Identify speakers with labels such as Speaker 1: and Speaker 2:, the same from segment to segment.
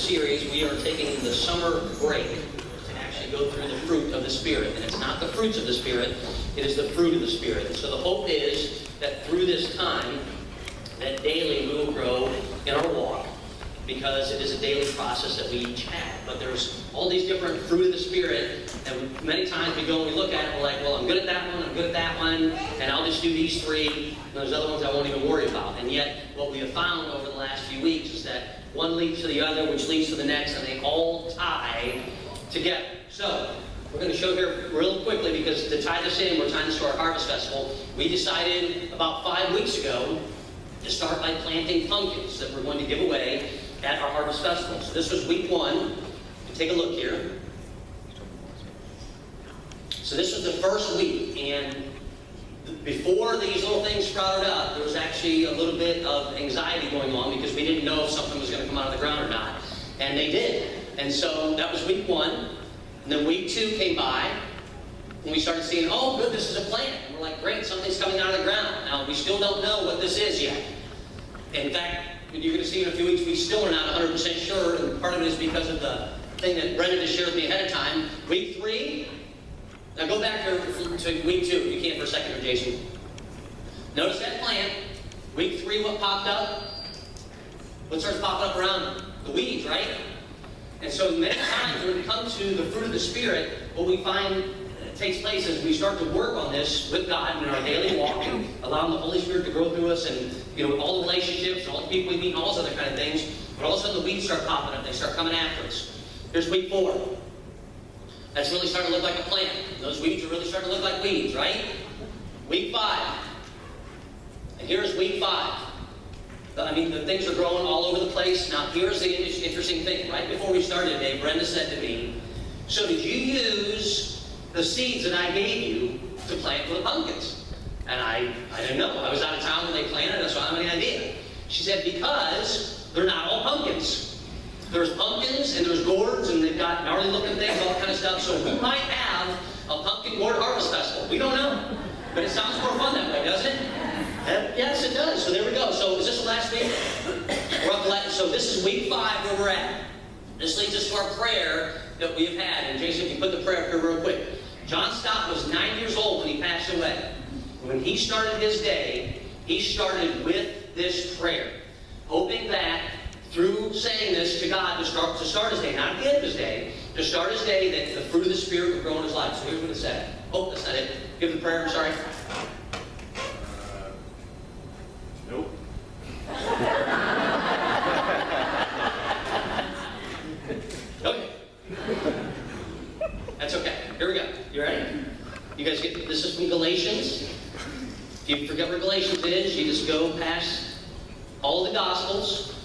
Speaker 1: series, we are taking the summer break to actually go through the fruit of the Spirit. And it's not the fruits of the Spirit, it is the fruit of the Spirit. And so the hope is that through this time, that daily we will grow in our walk, because it is a daily process that we each have. But there's all these different fruit of the Spirit, and many times we go and we look at it, and we're like, well, I'm good at that one, I'm good at that one, and I'll just do these three, and there's other ones I won't even worry about. And yet, what we have found over the last few weeks is that one leads to the other, which leads to the next, and they all tie together. So, we're going to show here real quickly, because to tie this in, we're tying this to our Harvest Festival. We decided about 5 weeks ago to start by planting pumpkins that we're going to give away at our Harvest Festival. So this was week 1. Take a look here. So this was the first week, and before these little things sprouted up, there was actually a little bit of anxiety going on, because we didn't know if something was going to come out of the ground or not. And they did. And so that was week 1. And then week 2 came by, and we started seeing, oh good, this is a plant. And we're like, great, something's coming out of the ground. Now, we still don't know what this is yet. In fact, you're going to see in a few weeks, we still are not 100% sure, and part of it is because of the thing that Brenda just shared with me ahead of time. Week 3, now go back to week 2, if you can for a second here, Jason. Notice that plant. Week 3, what popped up? What starts popping up around it? The weeds, right? And so many times when it comes to the fruit of the Spirit, what we find takes place as we start to work on this with God in our daily walk, and allowing the Holy Spirit to grow through us, and all the relationships, and all the people we meet, and all those other kind of things. But all of a sudden the weeds start popping up, they start coming after us. Here's week 4. That's really starting to look like a plant. Those weeds are really starting to look like weeds, right? Week 5. And here's week 5. I mean, the things are growing all over the place. Now, here's the interesting thing. Right before we started today, Brenda said to me, so did you use the seeds that I gave you to plant for the pumpkins? And I didn't know. I was out of town when they planted, so I don't have any idea. She said, because they're not all pumpkins. There's pumpkins, and there's gourds, and they've got gnarly looking things, all kind of stuff. So we might have a pumpkin gourd harvest festival. We don't know. But it sounds more fun that way, doesn't it? Yes, it does. So there we go. So is this the last week? We're up to so this is week 5 where we're at. This leads us to our prayer that we have had. And Jason, if you put the prayer up here real quick. John Stott was 9 years old when he passed away. When he started his day, he started with this prayer, hoping that through saying this to God to start his day, not at the end of his day, to start his day, that the fruit of the Spirit would grow in his life. So here's what it said. Oh, that's not it. Give the prayer, I'm sorry.
Speaker 2: Nope.
Speaker 1: Okay. That's okay. Here we go. You ready? You guys get this is from Galatians. If you forget where Galatians is, you just go past all the Gospels,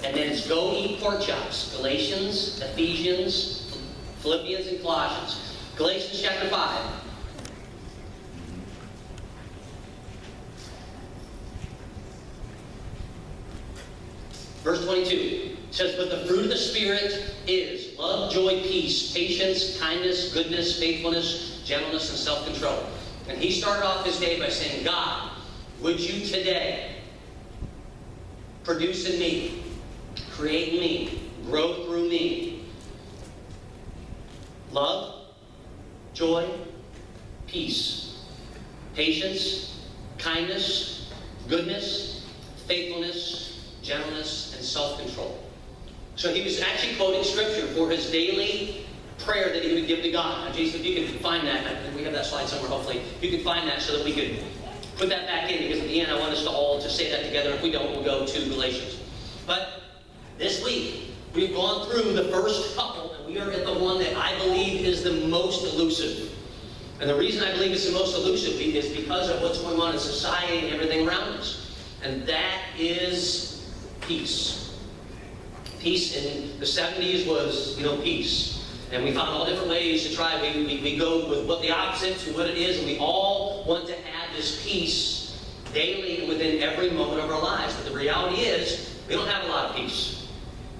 Speaker 1: and then it's go eat pork chops. Galatians, Ephesians, Philippians, and Colossians. Galatians chapter 5. Verse 22 says, but the fruit of the Spirit is love, joy, peace, patience, kindness, goodness, faithfulness, gentleness, and self-control. And he started off his day by saying, God, would you today produce in me, create in me, grow through me, love, joy, peace, patience, kindness, goodness, faithfulness, gentleness, and self-control. So he was actually quoting Scripture for his daily prayer that he would give to God. Now, Jason, if you could find that, we have that slide somewhere, hopefully. If you could find that so that we could put that back in, because at the end I want us to all to say that together. If we don't, we'll go to Galatians. But this week, we've gone through the first couple, and we are at the one that I believe is the most elusive. And the reason I believe it's the most elusive is because of what's going on in society and everything around us. And that is peace. Peace in the 70s was, peace. And we found all different ways to try. We go with what the opposite to what it is, and we all want to have this peace daily and within every moment of our lives. But the reality is, we don't have a lot of peace.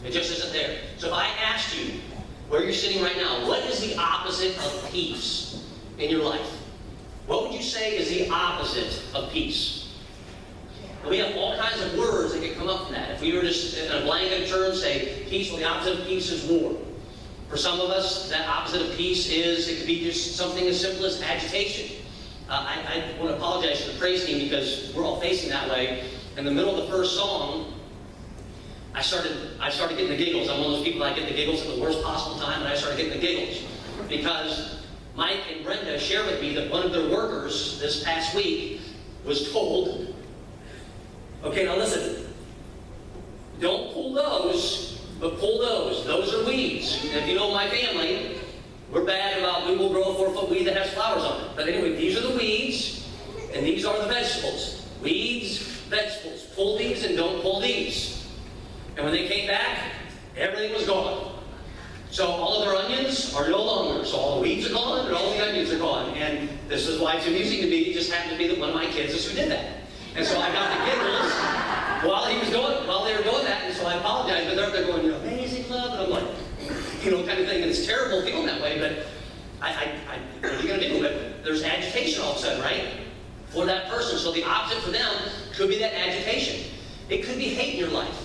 Speaker 1: It just isn't there. So if I asked you, where you're sitting right now, what is the opposite of peace in your life? What would you say is the opposite of peace? And we have all kinds of words that can come up from that. If we were just in a blanket term, say peace, well, the opposite of peace is war. For some of us, that opposite of peace is, it could be just something as simple as agitation. I want to apologize to the praise team because we're all facing that way. In the middle of the first song, I started getting the giggles. I'm one of those people that get the giggles at the worst possible time, and I started getting the giggles. Because Mike and Brenda shared with me that one of their workers this past week was told, okay, now listen, don't pull those, but pull those. Those are weeds. And if you know my family, we're bad about we will grow a 4-foot weed that has flowers on it. But anyway, these are the weeds, and these are the vegetables. Weeds, vegetables. Pull these and don't pull these. And when they came back, everything was gone. So all of their onions are no longer. So all the weeds are gone, and all the onions are gone. And this is why it's amusing to me. It just happened to be that one of my kids is who did that. And so I got the giggles while they were doing that. And so I apologize, but they're going, you know, amazing love, and I'm like, you know, kind of thing. And it's terrible feeling that way, but what are you going to do? But there's agitation all of a sudden, right? For that person. So the opposite for them could be that agitation. It could be hate in your life.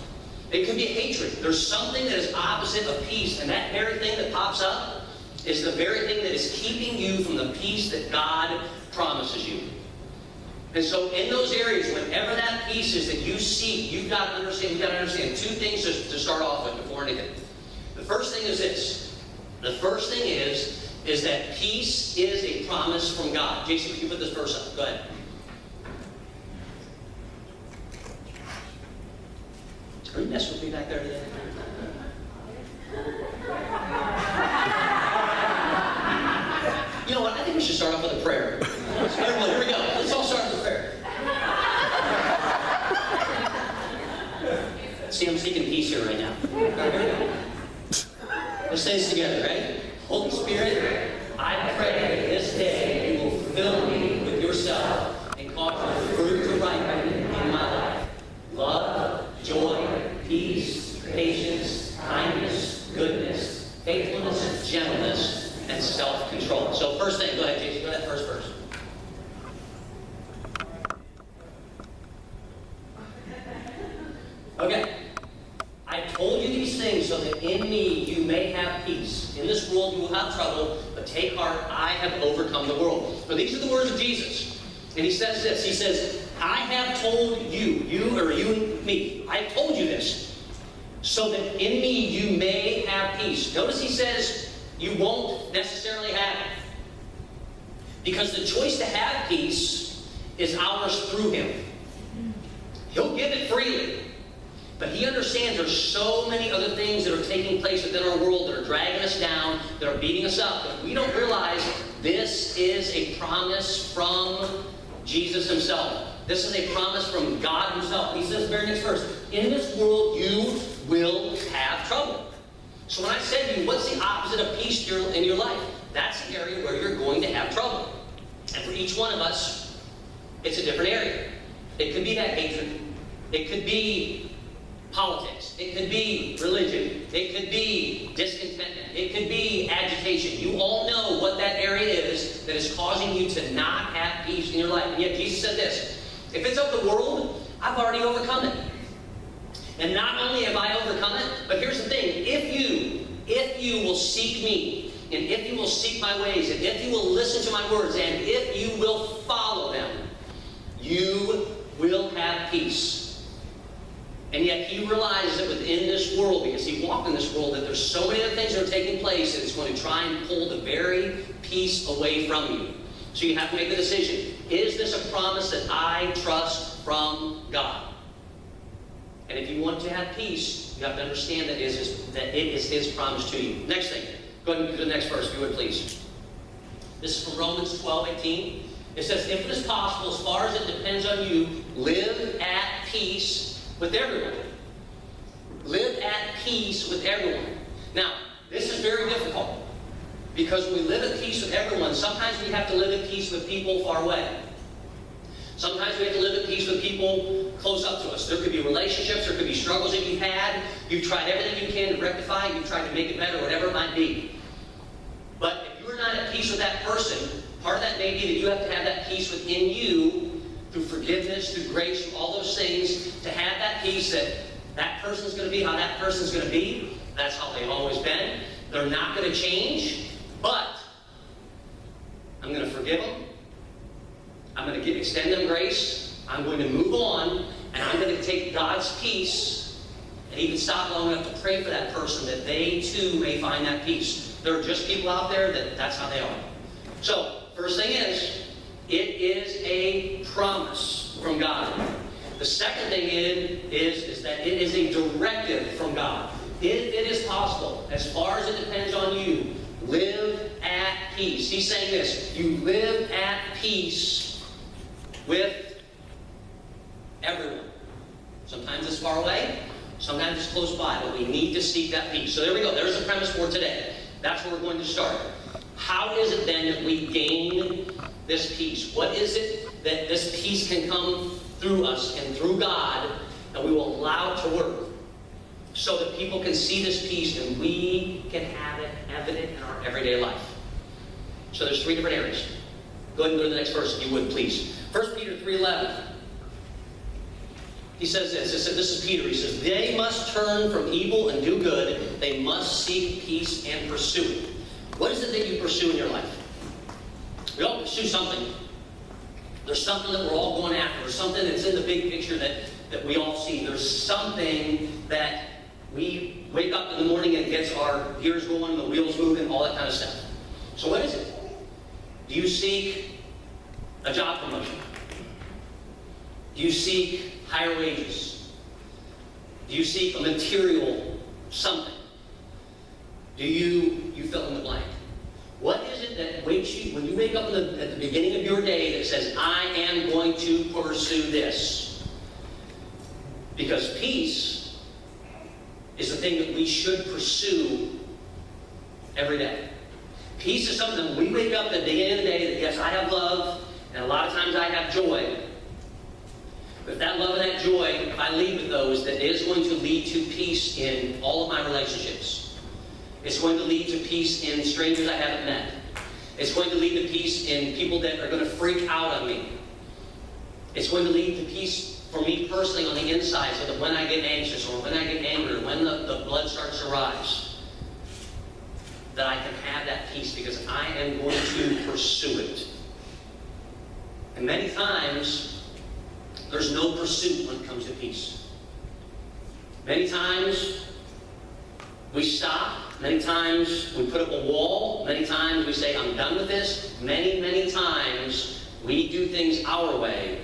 Speaker 1: It could be hatred. There's something that is opposite of peace, and that very thing that pops up is the very thing that is keeping you from the peace that God promises you. And so in those areas, whenever that peace is that you seek, you've got to understand two things to start off with before anything. The first thing is this. The first thing is that peace is a promise from God. Jason, would you put this verse up? Go ahead. Are you messing with me back there today? You know what? I think we should start off with a prayer. Everyone, here we go. Let's all start with a prayer. See, I'm seeking peace here right now. Let's say this together, right? Holy Spirit, I pray that this day you will fill me with yourself and cause your fruit to ripen in my life. Love, joy, peace, patience, kindness, goodness, faithfulness, gentleness, and self-control. So first thing, go ahead, Jason, go to that first verse. Okay. I told you these things so that in me you may have peace. In this world you will have trouble, but take heart, I have overcome the world. So these are the words of Jesus. And he says this, he says, I have told you and me, I have told you this, so that in me you may have peace. Notice he says, you won't necessarily have it. Because the choice to have peace is ours through him. He'll give it freely. But he understands there's so many other things that are taking place within our world that are dragging us down, that are beating us up. But we don't realize this is a promise from Jesus himself. This is a promise from God himself. He says, very next verse, in this world you will have trouble. So when I said to you, what's the opposite of peace in your life? That's the area where you're going to have trouble. And for each one of us, it's a different area. It could be that hatred. It could be politics. It could be religion. It could be discontentment. It could be agitation. You all know what that area is that is causing you to not have peace in your life. And yet Jesus said this, if it's of the world, I've already overcome it. And not only have I overcome it, but here's the thing, if you will seek me, and if you will seek my ways, and if you will listen to my words, and if you will follow them, you will have peace. And yet he realizes that within this world, because he walked in this world, that there's so many other things that are taking place that it's going to try and pull the very peace away from you. So you have to make the decision. Is this a promise that I trust from God? And if you want to have peace, you have to understand that it is his promise to you. Next thing. Go ahead and do the next verse, if you would, please. This is from Romans 12:18. It says, if it is possible, as far as it depends on you, live at peace with everyone. Live at peace with everyone. Now, this is very difficult. Because when we live at peace with everyone, sometimes we have to live at peace with people far away. Sometimes we have to live at peace with people close up to us. There could be relationships, there could be struggles that you've had. You've tried everything you can to rectify it. You've tried to make it better, whatever it might be. But if you're not at peace with that person, part of that may be that you have to have that peace within you through forgiveness, through grace, through all those things, to have that peace that that person's going to be how that person's going to be. That's how they've always been. They're not going to change, but I'm going to forgive them. I'm going to extend them grace. I'm going to move on, and I'm going to take God's peace and even stop long enough to pray for that person that they too may find that peace. There are just people out there that's how they are. So, first thing is, it is a promise from God. The second thing is that it is a directive from God. If it is possible, as far as it depends on you, live at peace. He's saying this, you live at peace with everyone. Sometimes it's far away, sometimes it's close by, but we need to seek that peace. So there we go. There's the premise for today. That's where we're going to start. How is it then that we gain this peace? What is it that this peace can come through us and through God, and we will allow it to work so that people can see this peace and we can have it evident in our everyday life? So there's three different areas. Go ahead and go to the next verse if you would, please. 1 Peter 3:11. He says this. This is Peter. He says, they must turn from evil and do good. They must seek peace and pursue it. What is it that you pursue in your life? We all pursue something. There's something that we're all going after. There's something that's in the big picture that we all see. There's something that we wake up in the morning and gets our gears going, the wheels moving, all that kind of stuff. So what is it? Do you seek a job promotion? Do you seek higher wages? Do you seek a material something? Do you fill in the blank? What is it that wakes you, when you wake up at the beginning of your day that says, I am going to pursue this? Because peace is the thing that we should pursue every day. Peace is something that we wake up at the beginning of the day that, yes, I have love, and a lot of times I have joy. But if that love and that joy, if I lead with those, that is going to lead to peace in all of my relationships. It's going to lead to peace in strangers I haven't met. It's going to lead to peace in people that are going to freak out on me. It's going to lead to peace for me personally on the inside, so that when I get anxious or when I get angry, or when the blood starts to rise, that I can have that peace because I am going to pursue it. And many times, there's no pursuit when it comes to peace. Many times, we stop. Many times, we put up a wall. Many times, we say, I'm done with this. Many, many times, we do things our way,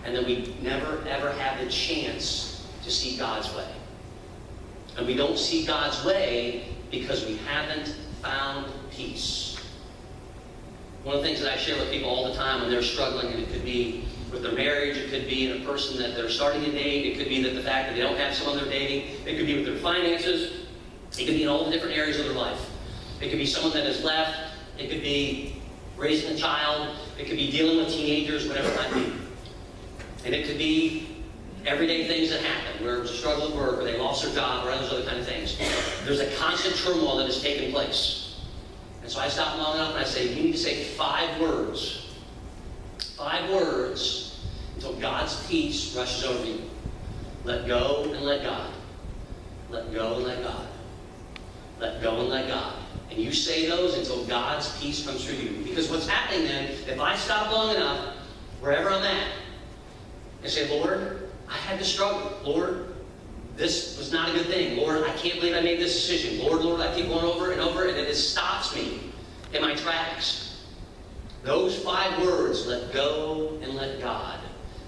Speaker 1: and then we never, ever have the chance to see God's way. And we don't see God's way because we haven't found peace. One of the things that I share with people all the time when they're struggling, and it could be with their marriage, it could be in a person that they're starting to date, it could be that the fact that they don't have someone they're dating, it could be with their finances, it could be in all the different areas of their life. It could be someone that has left, it could be raising a child, it could be dealing with teenagers, whatever it might be. And it could be everyday things that happen, where it was a struggle at work, or they lost their job, or those other kind of things. There's a constant turmoil that is taking place. And so I stop long enough and I say, you need to say 5 words. 5 words until God's peace rushes over you. Let go and let God. Let go and let God. Let go and let God. And you say those until God's peace comes through you. Because what's happening then, if I stop long enough, wherever I'm at, and say, Lord, I had to struggle. Lord, this was not a good thing. Lord, I can't believe I made this decision. Lord, I keep going over and over, and it stops me in my tracks. Those 5 words, let go and let God.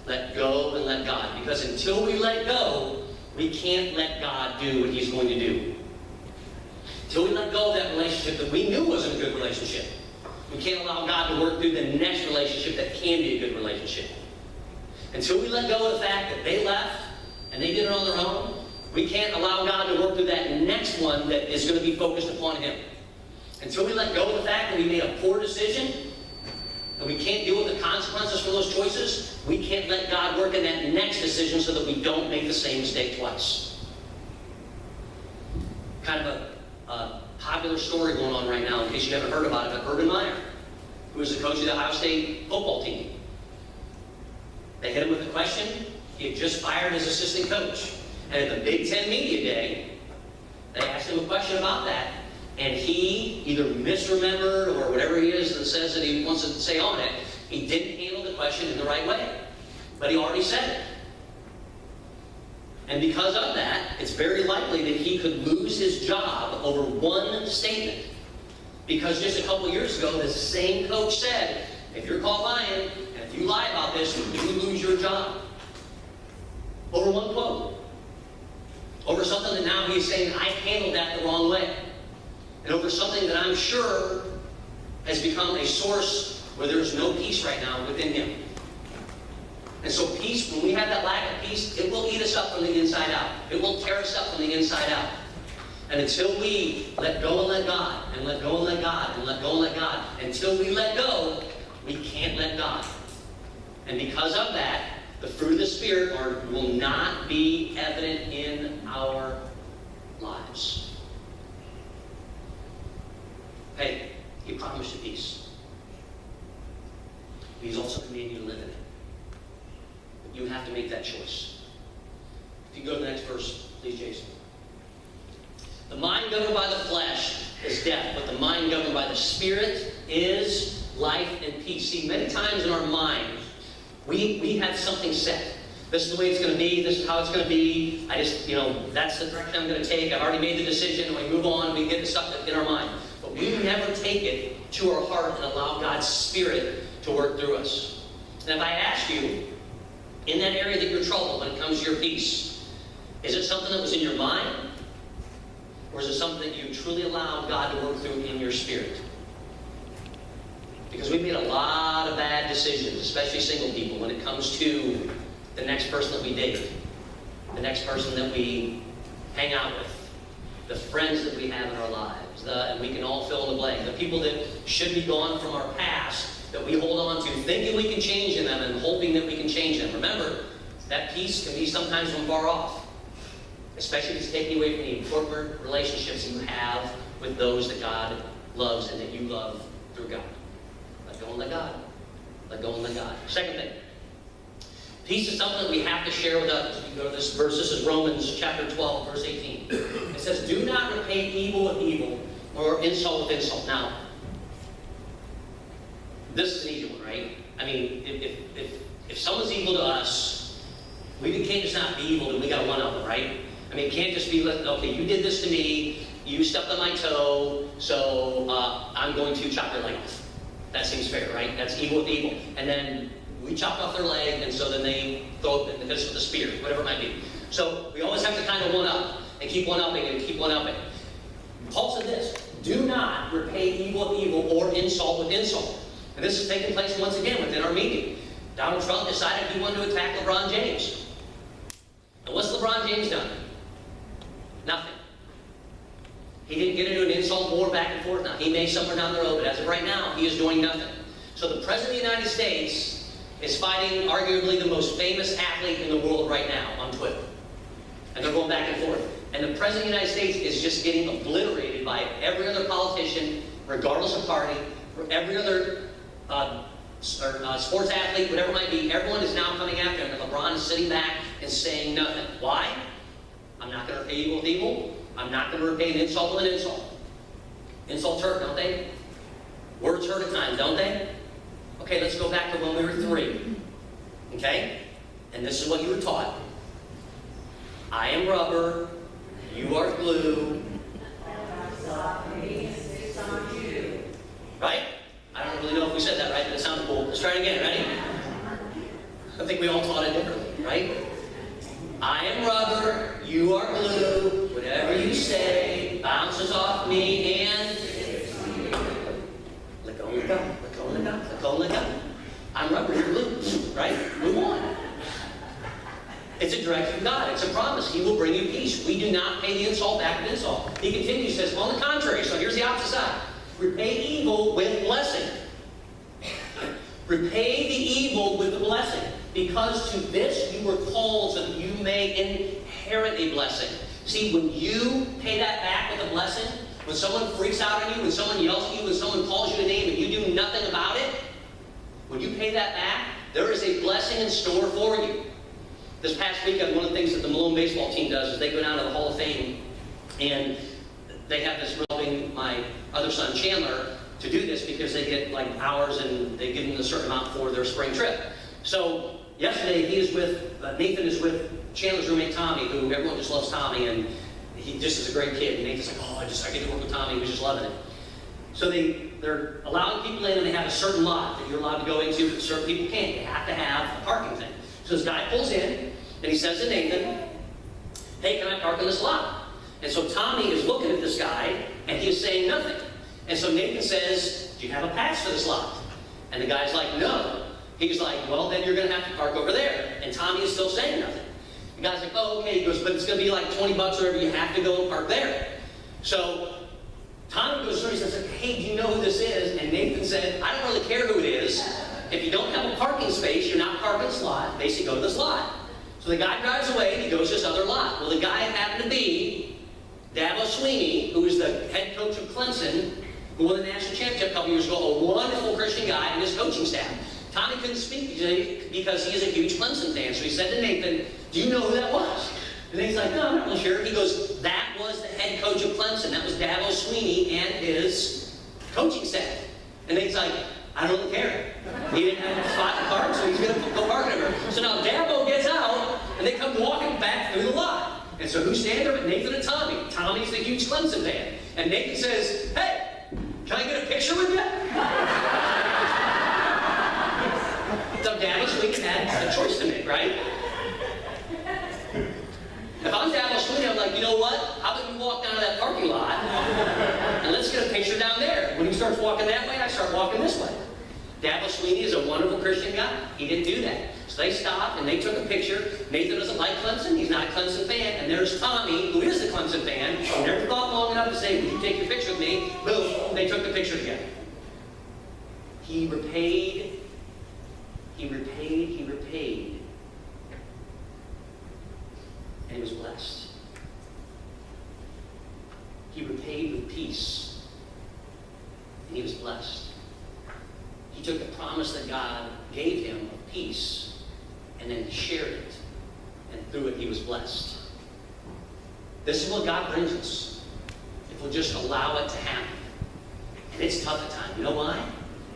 Speaker 1: Let go and let God. Because until we let go, we can't let God do what He's going to do. Until we let go of that relationship that we knew wasn't a good relationship, we can't allow God to work through the next relationship that can be a good relationship. Until we let go of the fact that they left and they did it on their own, we can't allow God to work through that next one that is going to be focused upon Him. Until we let go of the fact that we made a poor decision and we can't deal with the consequences for those choices, we can't let God work in that next decision so that we don't make the same mistake twice. Kind of a popular story going on right now, in case you haven't heard about it, but Urban Meyer, who was the coach of the Ohio State football team. They hit him with a question. He had just fired his assistant coach. And at the Big Ten Media Day, they asked him a question about that. And he either misremembered or whatever he is that says that he wants to say on it, he didn't handle the question in the right way. But he already said it. And because of that, it's very likely that he could lose his job over one statement. Because just a couple of years ago, the same coach said, if you're caught lying, and if you lie about this, you lose your job. Over one quote. Over something that now he's saying, I handled that the wrong way. And over something that I'm sure has become a source where there's no peace right now within him. And so peace, when we have that lack of peace, it will eat us up from the inside out. It will tear us up from the inside out. And until we let go and let God, and let go and let God, and let go and let God, until we let go, we can't let God. And because of that, the fruit of the Spirit will not be evident in our lives. Hey, He promised you peace. He's also commanded you to live in it. But you have to make that choice. If you go to the next verse, please, Jason. The mind governed by the flesh is death, but the mind governed by the Spirit is life and peace. See, many times in our mind, we have something set. This is the way it's going to be. This is how it's going to be. That's the direction I'm going to take. I've already made the decision, and we move on. We get the stuff in our mind. But we never take it to our heart and allow God's Spirit to work through us. And if I ask you, in that area that you're troubled when it comes to your peace, is it something that was in your mind? Or is it something that you truly allowed God to work through in your spirit? Because we've made a lot of bad decisions, especially single people, when it comes to the next person that we date, the next person that we hang out with, the friends that we have in our lives, and we can all fill in the blank, the people that should be gone from our past that we hold on to, thinking we can change them and hoping that we can change them. Remember, that peace can be sometimes from far off. Especially if it's taking away from the important relationships that you have with those that God loves and that you love through God. Let go and let God. Let go and let God. Second thing. Peace is something that we have to share with others. You go to this verse. This is Romans chapter 12, verse 18. It says, do not repay evil with evil or insult with insult. Now, this is an easy one, right? I mean, if someone's evil to us, we can't just not be evil and we got to one up them, right? I mean, it can't just be, okay, you did this to me, you stepped on my toe, so I'm going to chop your leg off. That seems fair, right? That's evil with evil. And then we chopped off their leg, and so then they throw it in the fist with the spear, whatever it might be. So we always have to kind of one up, and keep one upping, and keep one upping. Paul said this, do not repay evil with evil or insult with insult. And this is taking place once again within our meeting. Donald Trump decided he wanted to attack LeBron James. And what's LeBron James done? Nothing. He didn't get into an insult war back and forth. Now, he may somewhere down the road, but as of right now, he is doing nothing. So the President of the United States is fighting arguably the most famous athlete in the world right now on Twitter. And they're going back and forth. And the President of the United States is just getting obliterated by every other politician, regardless of party, for every other sports athlete, whatever it might be. Everyone is now coming after him, and LeBron is sitting back and saying nothing. Why? I'm not going to repay evil with evil. I'm not going to repay an insult with an insult. Insults hurt, don't they? Words hurt at times, don't they? Okay, let's go back to when we were 3. Okay? And this is what you were taught. I am rubber. You are glue. Right? I don't really know if we said that right, but it sounded cool. Let's try it again. Ready? I think we all taught it differently, right? I am rubber, you are glue, whatever you say bounces off me and let go and let go, let go and let go, let go and let go. I'm rubber, you're glue, right? Move on. It's a direction of God, it's a promise. He will bring you peace. We do not pay the insult back with insult. He continues, says, on the contrary, so here's the opposite side. Repay evil with blessing. Repay the evil with the blessing. Because to this you were called so that you may inherit a blessing. See, when you pay that back with a blessing, when someone freaks out on you, when someone yells at you, when someone calls you a name and you do nothing about it, when you pay that back, There is a blessing in store for you. This past weekend, one of the things that the Malone baseball team does is they go down to the Hall of Fame, and they have this helping my other son Chandler to do this because they get like hours and they give them a certain amount for their spring trip. So yesterday Nathan is with Chandler's roommate Tommy, who everyone just loves Tommy, and he just is a great kid. And Nathan's like, oh, I get to work with Tommy. He was just loving it. So they're allowing people in, and they have a certain lot that you're allowed to go into that certain people can't. They have to have a parking thing. So this guy pulls in, and he says to Nathan, hey, can I park in this lot? And so Tommy is looking at this guy, and he is saying nothing. And so Nathan says, do you have a pass for this lot? And the guy's like, no. He's like, well, then you're going to have to park over there. And Tommy is still saying nothing. The guy's like, oh, okay. He goes, but it's going to be like $20 or whatever. You have to go and park there. So Tommy goes through, he says, hey, do you know who this is? And Nathan said, I don't really care who it is. If you don't have a parking space, you're not parking this lot. Basically, go to this lot. So the guy drives away, and he goes to this other lot. Well, the guy happened to be Dabo Sweeney, who is the head coach of Clemson, who won the national championship a couple years ago, a wonderful Christian guy, and his coaching staff. Tommy couldn't speak because he is a huge Clemson fan. So he said to Nathan, do you know who that was? And he's like, no, I'm not really sure. He goes, that was the head coach of Clemson. That was Dabo Sweeney and his coaching staff. And Nathan's like, I don't really care. He didn't have a spot to park, so he's going to go park over. So now Dabo gets out, and they come walking back through the lot. And so who's standing there but Nathan and Tommy? Tommy's the huge Clemson fan. And Nathan says, hey, can I get a picture with you? So Dabo Sweeney had a choice to make, right? If I'm Dabo Sweeney, I'm like, you know what? How about you walk down to that parking lot, and let's get a picture down there. When he starts walking that way, I start walking this way. Dabo Sweeney is a wonderful Christian guy. He didn't do that. So they stopped, and they took a picture. Nathan doesn't like Clemson. He's not a Clemson fan. And there's Tommy, who is the Clemson fan, who never thought long enough to say, would you take your picture with me? Boom, they took the picture together. He repaid. And he was blessed. He repaid with peace. And he was blessed. He took the promise that God gave him of peace, and then he shared it. And through it, he was blessed. This is what God brings us, if we'll just allow it to happen. And it's tough at times. You know why?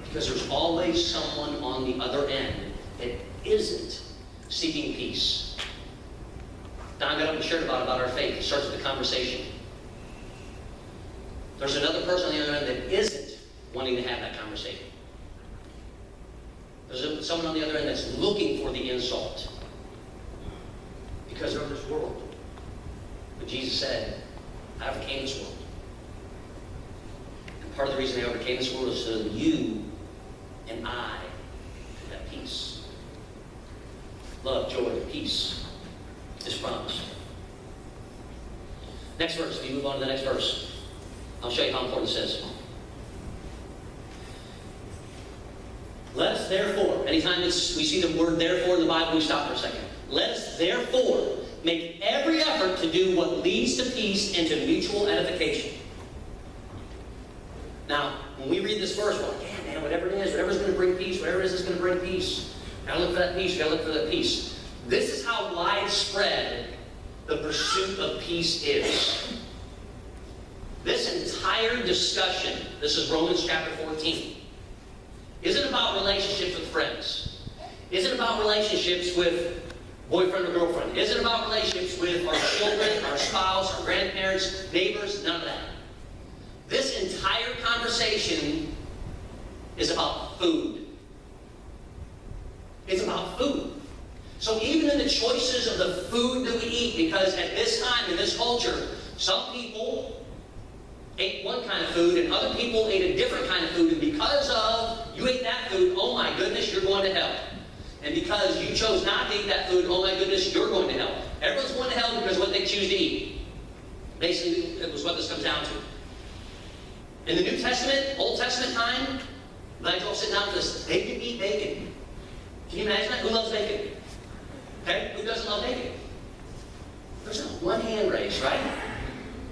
Speaker 1: Because there's always someone on the other end that isn't seeking peace. Don got up and shared about our faith. It starts with a conversation. There's another person on the other end that isn't wanting to have that conversation. There's someone on the other end that's looking for the insult because they're in this world. But Jesus said, I overcame this world. And part of the reason I overcame this world is so that you and I could have peace. Love, joy, peace is promised. Next verse. If you move on to the next verse, I'll show you how important this is. Let us therefore, anytime we see the word therefore in the Bible, we stop for a second. Let us therefore make every effort to do what leads to peace and to mutual edification. Now, when we read this verse, we're like, yeah, man, whatever it is, whatever's going to bring peace, whatever it is that's going to bring peace. Gotta look for that peace, gotta look for that peace. This is how widespread the pursuit of peace is. This entire discussion, this is Romans chapter 14, isn't about relationships with friends. Isn't about relationships with boyfriend or girlfriend. Isn't about relationships with our children, our spouse, our grandparents, neighbors, none of that. This entire conversation is about food. It's about food. So even in the choices of the food that we eat, because at this time, in this culture, some people ate one kind of food and other people ate a different kind of food, and because of you ate that food, oh my goodness, you're going to hell. And because you chose not to eat that food, oh my goodness, you're going to hell. Everyone's going to hell because of what they choose to eat. Basically, it was what this comes down to. In the New Testament, Old Testament time, evangelicals sitting down for this, they could eat bacon. Can you imagine that? Who loves bacon? Okay? Who doesn't love bacon? There's not one hand raised, right?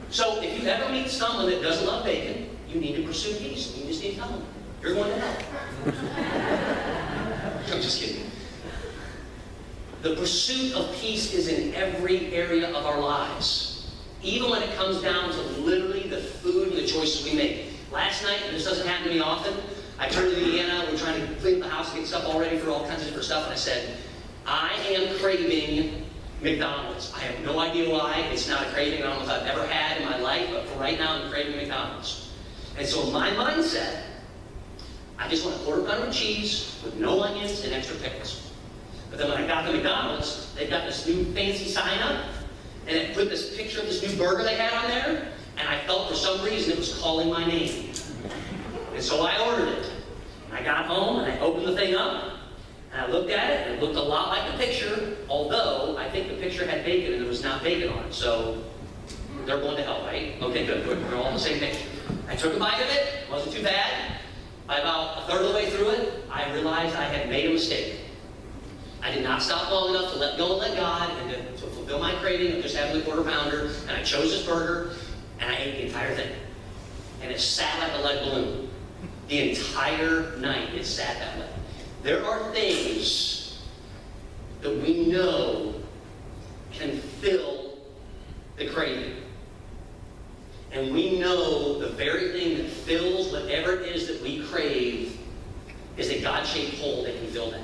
Speaker 1: So if you ever meet someone that doesn't love bacon, you need to pursue peace. You just need to tell them, you're going to hell. I'm just kidding. The pursuit of peace is in every area of our lives. Even when it comes down to literally the food and the choices we make. Last night, and this doesn't happen to me often, I turned to Leanna, we're trying to clean up the house and get stuff all ready for all kinds of different stuff, and I said, I am craving McDonald's. I have no idea why. It's not a craving I don't know if I've ever had in my life, but for right now, I'm craving McDonald's. And so my mindset, I just want a quarter pounder of cheese with no onions and extra pickles. But then when I got to McDonald's, they've got this new fancy sign up, and it put this picture of this new burger they had on there, and I felt for some reason it was calling my name. And so I ordered it. And I got home, and I opened the thing up, and I looked at it, and it looked a lot like the picture, although I think the picture had bacon, and there was not bacon on it. So they're going to hell, right? Okay, good. We're all on the same page. I took a bite of it. Wasn't too bad. By about a third of the way through it, I realized I had made a mistake. I did not stop long enough to let go and let God and to fulfill my craving of just having the quarter pounder. And I chose this burger, and I ate the entire thing. And it sat like a lead balloon. The entire night it sat that way. There are things that we know can fill the craving. And we know the very thing that fills whatever it is that we crave is a God-shaped hole that can fill that.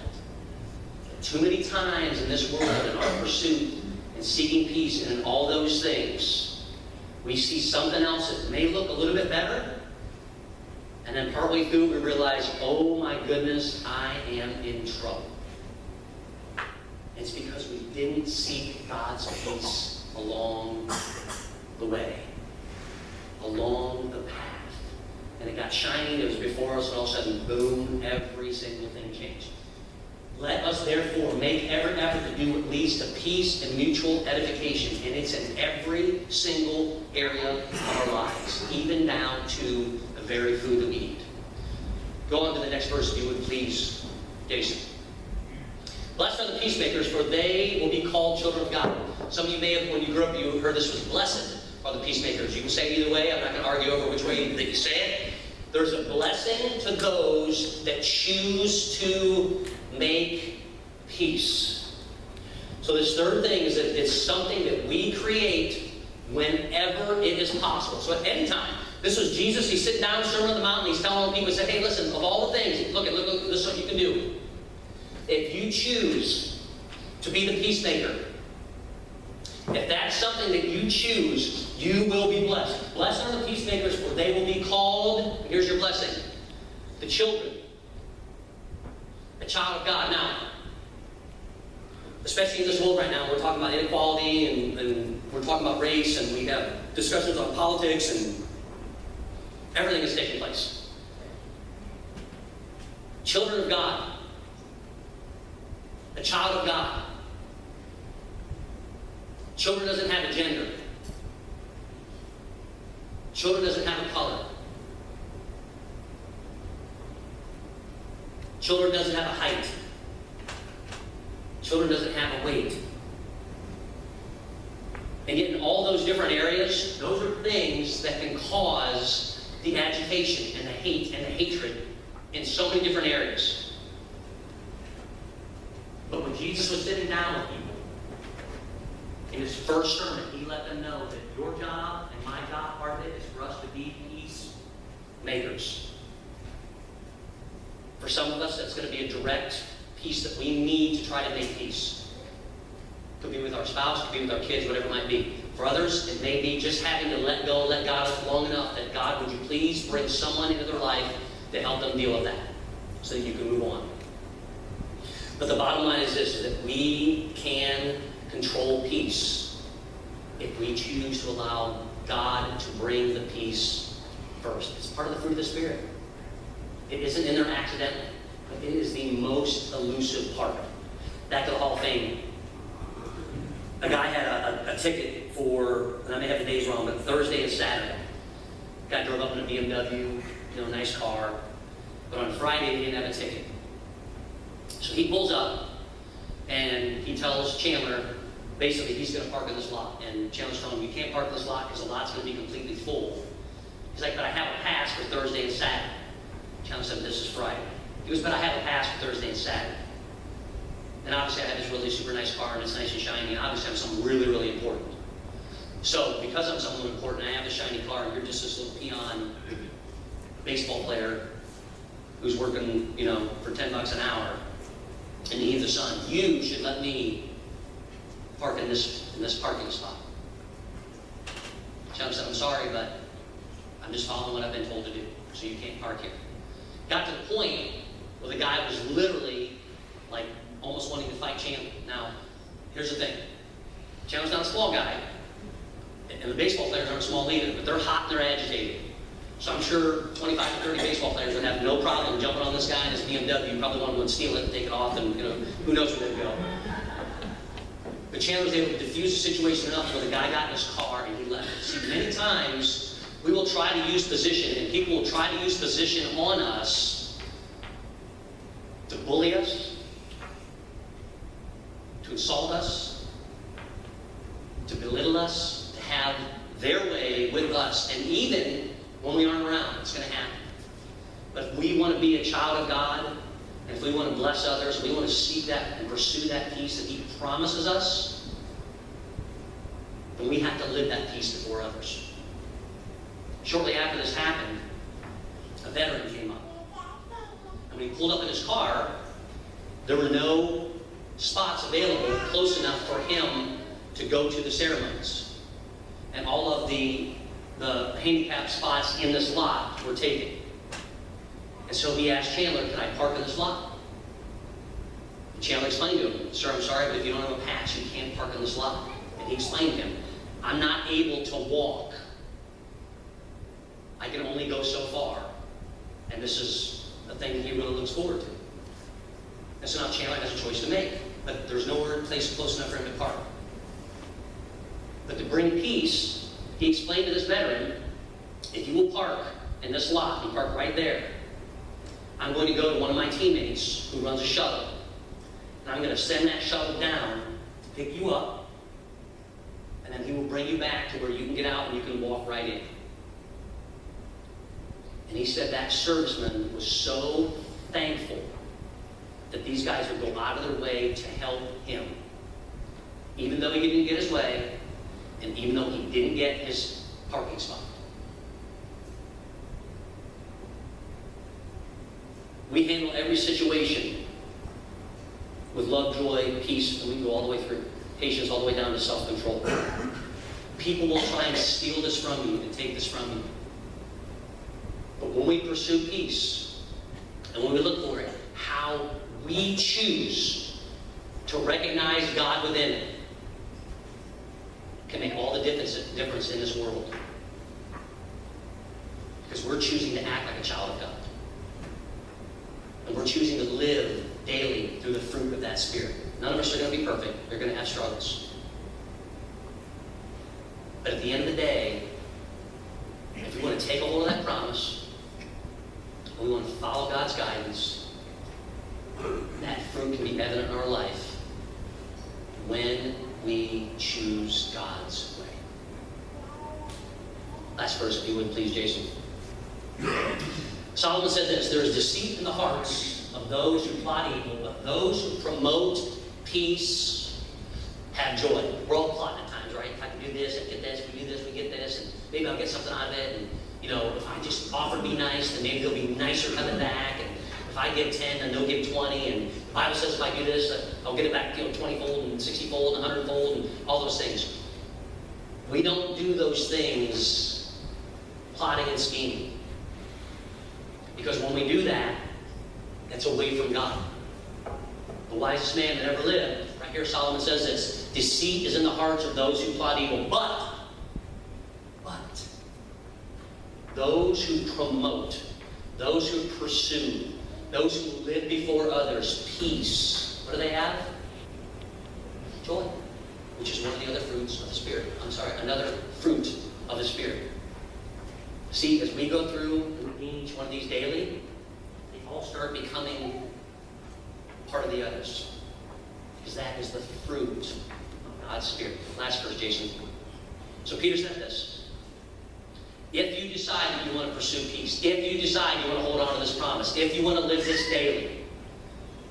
Speaker 1: Too many times in this world, in our pursuit and seeking peace and in all those things, we see something else that may look a little bit better, and then partway through we realize, oh my goodness, I am in trouble. It's because we didn't seek God's peace along the way, along the path. And it got shiny, it was before us, and all of a sudden, boom, every single thing changed. Let us therefore make every effort to do what leads to peace and mutual edification. And it's in every single area of our lives, even down to the very food that we eat. Go on to the next verse, if you would please, Jason. Blessed are the peacemakers, for they will be called children of God. Some of you may have, when you grew up, you heard this was blessed are the peacemakers. You can say it either way. I'm not going to argue over which way that you say it. There's a blessing to those that choose to make peace. So this third thing is that it's something that we create whenever it is possible. So at any time, this was Jesus, he's sitting down in the Sermon on the Mount, and he's telling all the people, he said, hey, listen, of all the things, look, this is what you can do. If you choose to be the peacemaker, if that's something that you choose, you will be blessed. Blessed are the peacemakers, for they will be called, and here's your blessing, the children, a child of God. Now, especially in this world right now, we're talking about inequality, and we're talking about race, and we have discussions on politics, and everything is taking place. Children of God, a child of God. Children doesn't have a gender. Children doesn't have a color. Children doesn't have a height. Children doesn't have a weight. And yet in all those different areas, those are things that can cause the agitation and the hate and the hatred in so many different areas. But when Jesus was sitting down with people, in his first sermon, he let them know that your job and my job, part of it, is for us to be peacemakers. For some of us, that's going to be a direct peace that we need to try to make peace. Could be with our spouse, could be with our kids, whatever it might be. For others, it may be just having to let go, let God long enough that God, would you please bring someone into their life to help them deal with that so that you can move on. But the bottom line is this, is that we can control peace if we choose to allow God to bring the peace first. It's part of the fruit of the Spirit. It isn't in there accidentally, but it is the most elusive part. Back to the Hall of Fame, a guy had a ticket for, and I may have the days wrong, but Thursday and Saturday. Guy drove up in a BMW, nice car, but on Friday he didn't have a ticket. So he pulls up, and he tells Chandler, basically, he's going to park in this lot. And Chandler's telling him, you can't park in this lot because the lot's going to be completely full. He's like, but I have a pass for Thursday and Saturday. Chandler said, this is Friday. He goes, but I have a pass for Thursday and Saturday. And obviously I have this really super nice car and it's nice and shiny, and obviously I'm something really, really important. So because I'm someone important, I have a shiny car, and you're just this little peon baseball player who's working, for $10 an hour in the heat of the sun. You should let me park in this parking spot. Chum said, I'm sorry, but I'm just following what I've been told to do, so you can't park here. Got to the point where the guy was literally like almost wanting to fight Chandler. Now, here's the thing. Chandler's not a small guy, and the baseball players aren't small either, but they're hot and they're agitated. So I'm sure 25 to 30 baseball players would have no problem jumping on this guy in his BMW. Probably want to go and steal it and take it off, and who knows where they'd go. But Chandler was able to diffuse the situation enough where the guy got in his car and he left. See, many times we will try to use position, and people will try to use position on us to bully us, to insult us, to belittle us, to have their way with us, and even when we aren't around, it's going to happen. But if we want to be a child of God, and if we want to bless others, we want to seek that and pursue that peace that He promises us, then we have to live that peace before others. Shortly after this happened, a veteran came up. And when he pulled up in his car, there were no spots available close enough for him to go to the ceremonies. And all of the handicap spots in this lot were taken. And so he asked Chandler, can I park in this lot? And Chandler explained to him, sir, I'm sorry, but if you don't have a pass, you can't park in this lot. And he explained to him, I'm not able to walk. I can only go so far. And this is a thing that he really looks forward to. And so now Chandler has a choice to make. But there's nowhere place close enough for him to park. But to bring peace, he explained to this veteran, if you will park in this lot, you park right there, I'm going to go to one of my teammates who runs a shuttle, and I'm going to send that shuttle down to pick you up, and then he will bring you back to where you can get out and you can walk right in. And he said that serviceman was so thankful that these guys would go out of their way to help him, even though he didn't get his way, and even though he didn't get his parking spot. We handle every situation with love, joy, peace, and we can go all the way through. Patience all the way down to self-control. People will try and steal this from you and take this from you. But when we pursue peace, and when we look for it, how we choose to recognize God within it can make all the difference in this world. Because we're choosing to act like a child of God. And we're choosing to live daily through the fruit of that Spirit. None of us are going to be perfect. We're going to have struggles. But at the end of the day, if we want to take a hold of that promise, and we want to follow God's guidance, that fruit can be evident in our life when we choose God's way. Last verse, if you would, please, Jason. Solomon said this, there is deceit in the hearts of those who plot evil, but those who promote peace have joy. We're all plotting at times, right? If I can do this, I get this, we do this, we get this, and maybe I'll get something out of it, and if I just offer to be nice, then maybe they'll be nicer coming back, and if I give 10, then they'll give 20, and the Bible says if I do this, I'll get it back 20-fold, and 60-fold, and 100-fold, and all those things. We don't do those things plotting and scheming. Because when we do that, that's away from God. The wisest man that ever lived, right here Solomon says this, deceit is in the hearts of those who plot evil, but those who promote, those who pursue, those who live before others, peace, what do they have? Joy, which is one of the other fruits of the Spirit. Another fruit of the Spirit. See, as we go through each one of these daily, they all start becoming part of the others. Because that is the fruit of God's Spirit. Last verse, Jason. So Peter said this. If you decide that you want to pursue peace, if you decide you want to hold on to this promise, if you want to live this daily,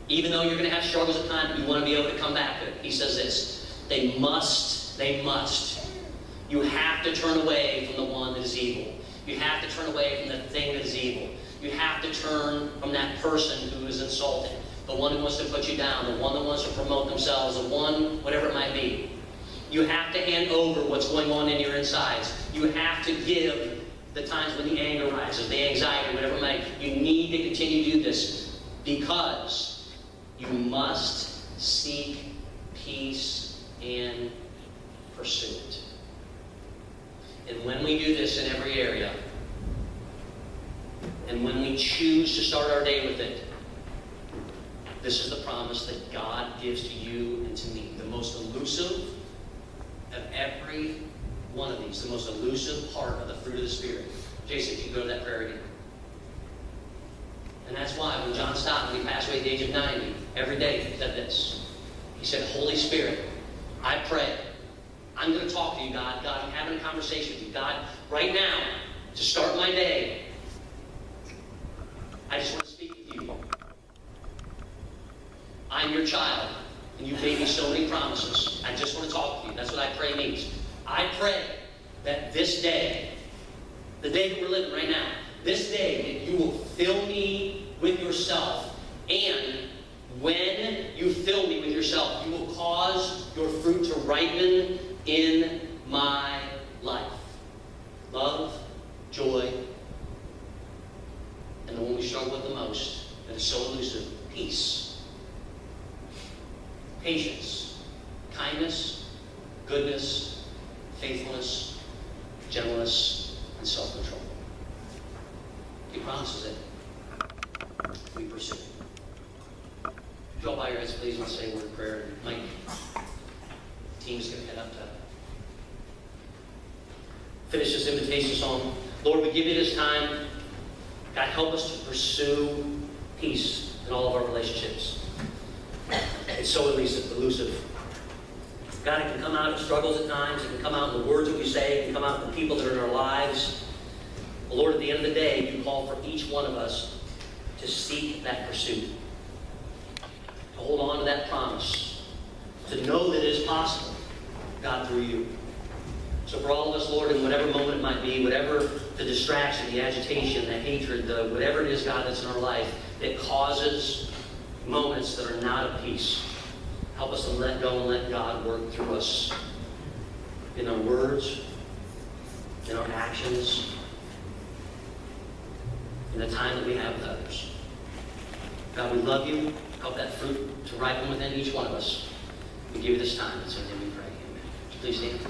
Speaker 1: Even though you're going to have struggles at times, you want to be able to come back to it. He says this, they must. You have to turn away from the one that is evil. You have to turn away from the thing that is evil. You have to turn from that person who is insulting, the one who wants to put you down, the one that wants to promote themselves, the one, whatever it might be. You have to hand over what's going on in your insides. You have to give the times when the anger rises, the anxiety, whatever it might be. You need to continue to do this because you must seek peace and pursue it. And when we do this in every area, and when we choose to start our day with it, this is the promise that God gives to you and to me. The most elusive of every one of these, the most elusive part of the fruit of the Spirit. Jason, if you go to that prayer again. And that's why when John Stott, when he passed away at the age of 90, every day he said this. He said, Holy Spirit, I pray. I'm going to talk to you, God. God, I'm having a conversation with you. God, right now, to start my day, I just want to speak with you. I'm your child, and you've made me so many promises. I just want to talk to you. That's what I pray means. I pray that this day, the day that we're living right now, this day, that you will fill me with yourself. And when you fill me with yourself, you will cause your fruit to ripen in my life. Love, joy, and the one we struggle with the most, that is so elusive, peace, patience, kindness, goodness, faithfulness, gentleness, and self-control. He promises it. We pursue it. If you all bow your heads, please, and say a word of prayer. Mike, the team's going to head up to finish this invitation song. Lord, we give you this time. God, help us to pursue peace in all of our relationships. It's so elusive. God, it can come out of struggles at times. It can come out in the words that we say. It can come out in the people that are in our lives. But Lord, at the end of the day, you call for each one of us to seek that pursuit. To hold on to that promise. To know that it is possible, God, through you. So for all of us, Lord, in whatever moment it might be, whatever the distraction, the agitation, the hatred, whatever it is, God, that's in our life, that causes moments that are not of peace, help us to let go and let God work through us in our words, in our actions, in the time that we have with others. God, we love you. Help that fruit to ripen within each one of us. We give you this time. It's in your name we pray. Amen. Please stand.